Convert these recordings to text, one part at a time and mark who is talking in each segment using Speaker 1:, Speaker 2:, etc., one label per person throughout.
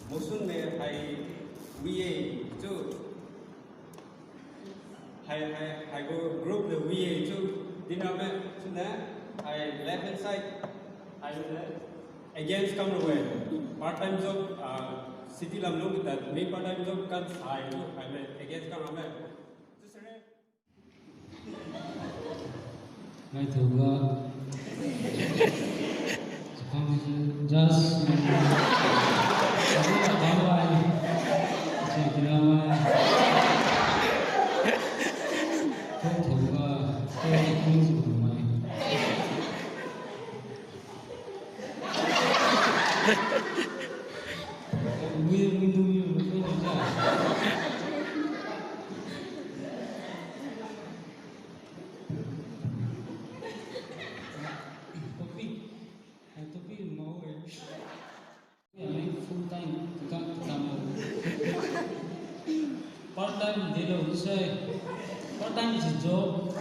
Speaker 1: Mosun में hai VA जो hai go group the VA जो dinner में सुना hai left hand side hai against come away part time job city lam लोग that me part time job kan hai against come away
Speaker 2: Mai thuga just Part-time dilo say part-time is a job.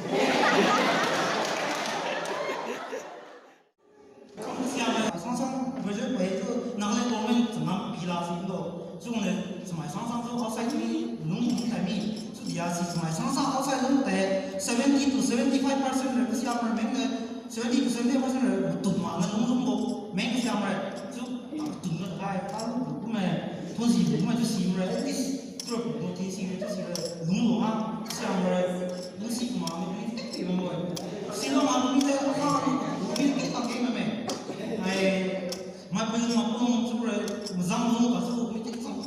Speaker 3: 상상 버전 외에도 나는 보면 정말 비라신도 중에 정말 상상도 outside 농농 타임이 주디아시 정말 상상 outside 농때 70 to 75% 그 시험을 맹게 70 to 75% 못 많은 농정도 맹게 시험을 쭉 등을 가야 하고 그러면 돈이 그러면 저 시험을 at least 그렇게 노티 시험을 저 시험을 농농아 시험을 무식 마음이 이런 거 실로 마음이 돼 아 우리 똑같게 하면 ai mà bây giờ mà cũng chú rồi răng luôn cả chú mới thích xong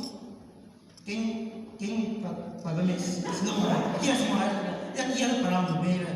Speaker 3: kinh phải bên mình xin lỗi kia xong rồi kia là làm được bê rồi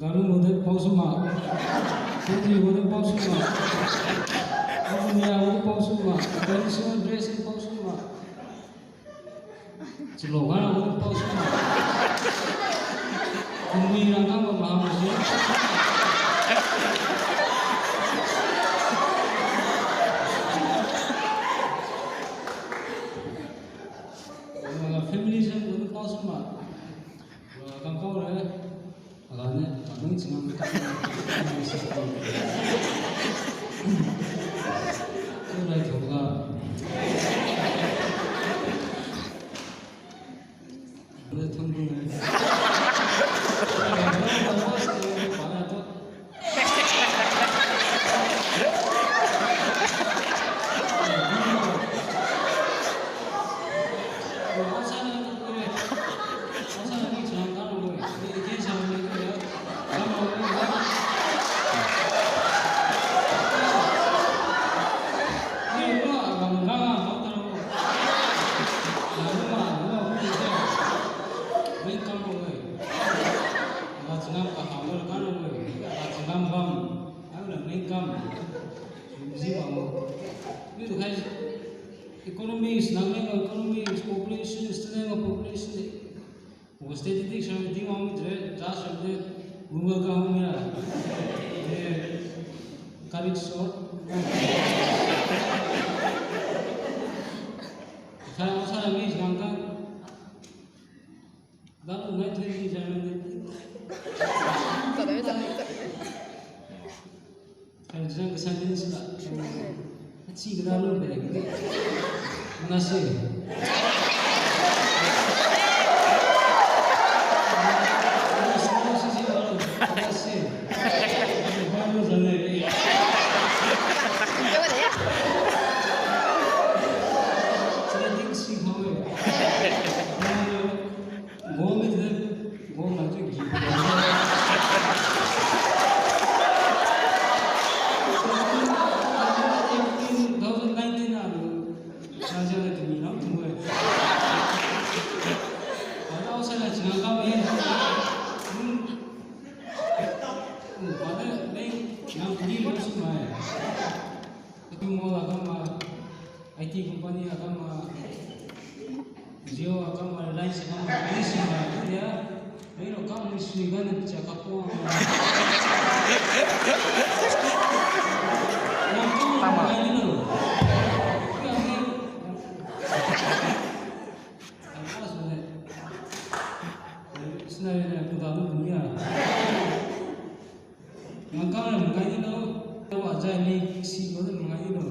Speaker 3: Garu model pausuma, Putri model pausuma, Abunia model pausuma, traditional dressing pausuma.
Speaker 2: Slogan aku tahu semua. Pemilihan apa mahamnya? Family saya pun tahu semua. Kampung saya, agaknya kami cuma mereka. Sudah juga. Udah tunggu nih. Economics, Nagaland economics, population, student population. वो statistics में दिमाग में जा सकते Google का हो मेरा ये करेक्ट शॉट सारा सारा बीच गांगा दारू नहीं तो नहीं जाने देते kan jangan kesannya sudah अच्छी गदारों पे लगी नशे IT company agama Jio agama Reliance agama ini semua dia ini kamu sudah kan cakap apa sama ini loh apa sebenarnya sebenarnya aku tahu dunia yang kamu mengaji loh aja ini si kau mengaji loh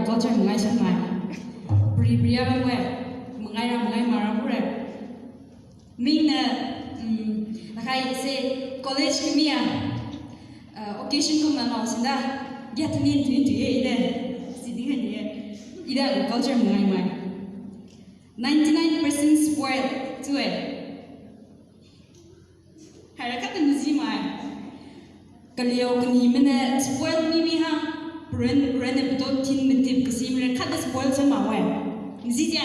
Speaker 2: culture mengai semai, beri mengai marah pura, mina, nakai se college kimia, occasion kau mana senda, get me into ide, sini ide culture mengai 99% spoil tu harakat muzi mai, kalau kini mana spoil ni ha. Peren betul tin mentip kesini mereka ada spoil sama wan, zija.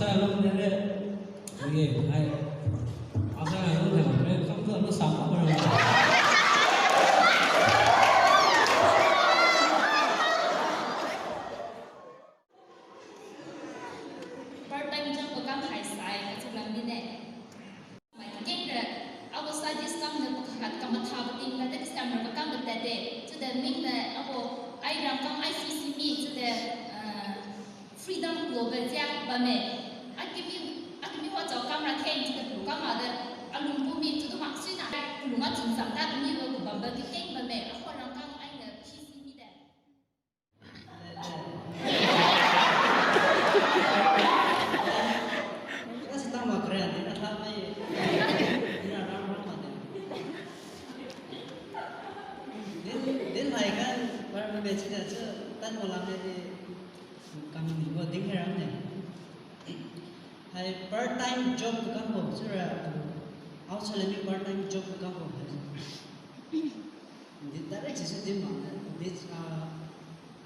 Speaker 2: outside alone there. Okay, outside alone there. Come to the summer.
Speaker 4: Partime job ko kang high side at lang din eh. May kageng ako sa discount na pagkakat kamathabating na discount na pagkakat dede. So the mean na ako ay ram kang ICC me so the freedom global siya ba me. At kimi wa chao kang ra keng so the blue kang ada alung bu mi to mak sui na lunga chung sam da mi wo ba ba ki keng ba me ako ram kang ay na PC me de.
Speaker 3: Kasi tama kaya din na tama eh. Đến này kan para me chida cha tan mo lam ne kam ni bo ding ram ne hai part time job ka ho chura outside me part time job ka ho this direct is dim ma this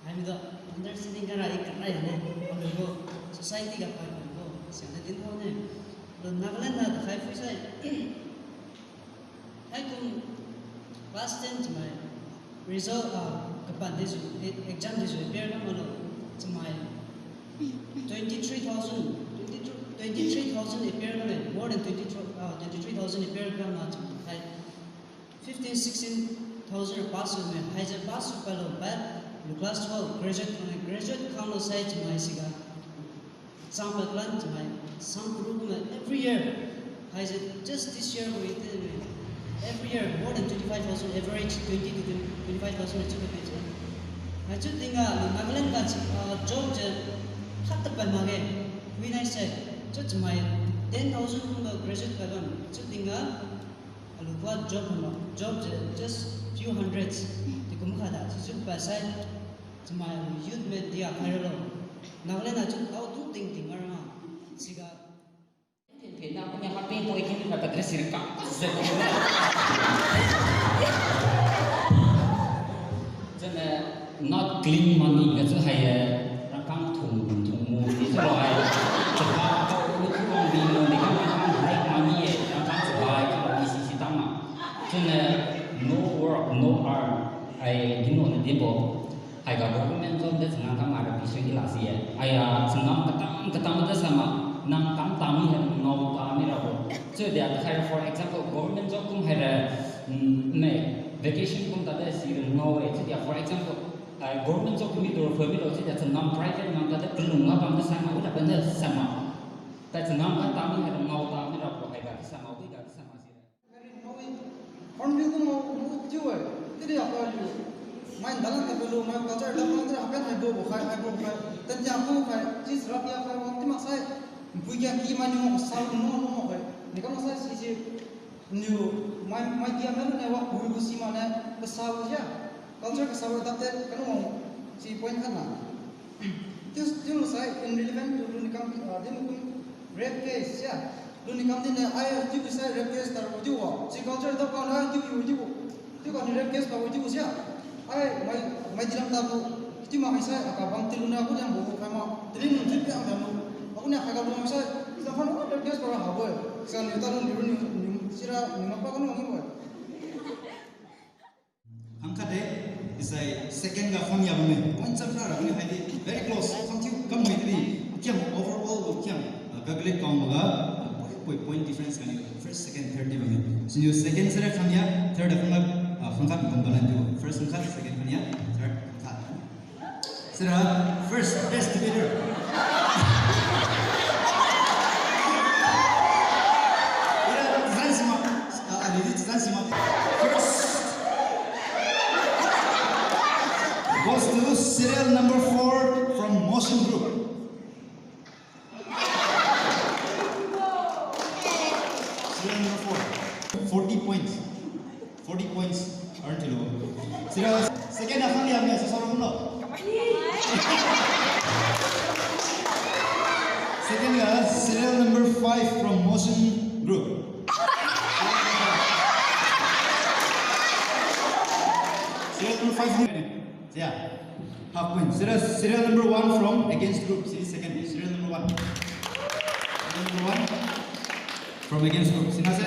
Speaker 3: I'm the understanding kara ik kara ne on the society ka pa ko se ne din ho ne lo Nagaland na khai fu sai hai kum class 10 my result kapan this exam this appear na malo to my 23,000 appear na more than 23,000 appear na na I 15-16,000 pass me I just pass palo bad class 12 graduate count side my siga sample plan to my some group every year I just this year we every year more than 25,000 average 20 to 25,000 achieve. I just think Nagaland job cut the mage. We nice said just my 10,000 graduate program. Just think what job just few hundreds. The kumukada just by side to my youth med dia parallel. Nagaland just how do think around. Siga.
Speaker 5: Thì nào cũng nhà phát triển tôi khi mà tận sự cảm rất là not clean money cái thứ hay là cam thùng mù thì rồi chúng ta có cái công việc để các bạn make money là cam survive cái là easy system mà cho nên no work no earn ai đi nói đến bộ hay cả government job để sang tham gia cái chuyện là gì ai sang cái đó sama nang tam tami hay ngau tami rabo so dia hay for example government job kum hay ne vacation kum tada si ngau e dia for example government job kum itu family lo dia senam private nang tada kelunga bang sama udah benar sama ta senam kan tami hay ngau tami rabo hay ga sama udah ga sama sih
Speaker 6: kon bi ko mo jiwe tidi apa lu main dalam ke lu main culture dalam ke apa hai bo khai tan jam ko khai jis rabia khai waktu mak sai punya kiman yung sal no kai ni kamu saya sisi new mai dia mana ne wak bulu si mana kesal ya culture kesal tapi kan mau si point kan lah just saya irrelevant dulu ni kamu dia mungkin rape case ya dulu ni kamu ni ayah juga saya rape case taruh juga si culture tu kan ayah juga ni rape case taruh juga ya ayah mai dalam tabu itu mah saya akabang tiluna aku yang bawa kamu jadi mungkin dia ambil aku nak agak belum bisa, sampai nak ada kes para hawa, sekarang kita orang dulu ni sira ni apa kan orang ini.
Speaker 7: Angka deh, isai second ga phone ya bune, macam mana bune hai di very close, something kamu itu di, kiam overall kiam, calculate kamu baga, point difference kan itu, first second third di bune, so you second sera phone ya, third phone phone kan balan tu, first phone second phone ya, third phone, sera first best together. Goes to serial number 4 from Motion Group. Serial number 4. 40 points. 40 points earned to low. Serial second afang ya biasa sorong lo. Second serial number 5 from Motion Group. Serial number 5. Yeah, half point. Serial number 1 from against group. See second. Serial number 1. number 1. From against group. Sinase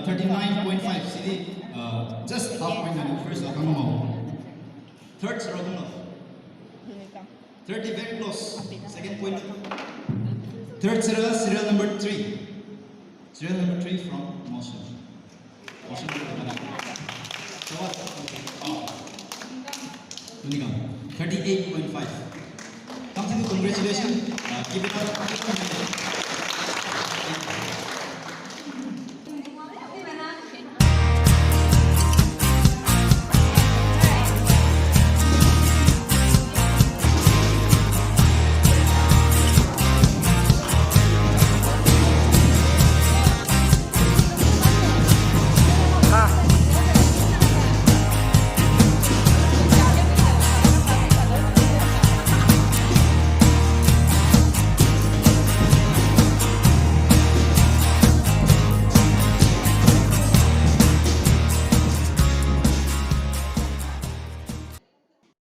Speaker 7: 39.5. CD just half point na first Kangamo. Third Saraguno. 30 very close. Second point. Third serial number 3. Serial number 3 from Motion. Motion. So what? Okay. 38.5. Come to congratulations. Give it up.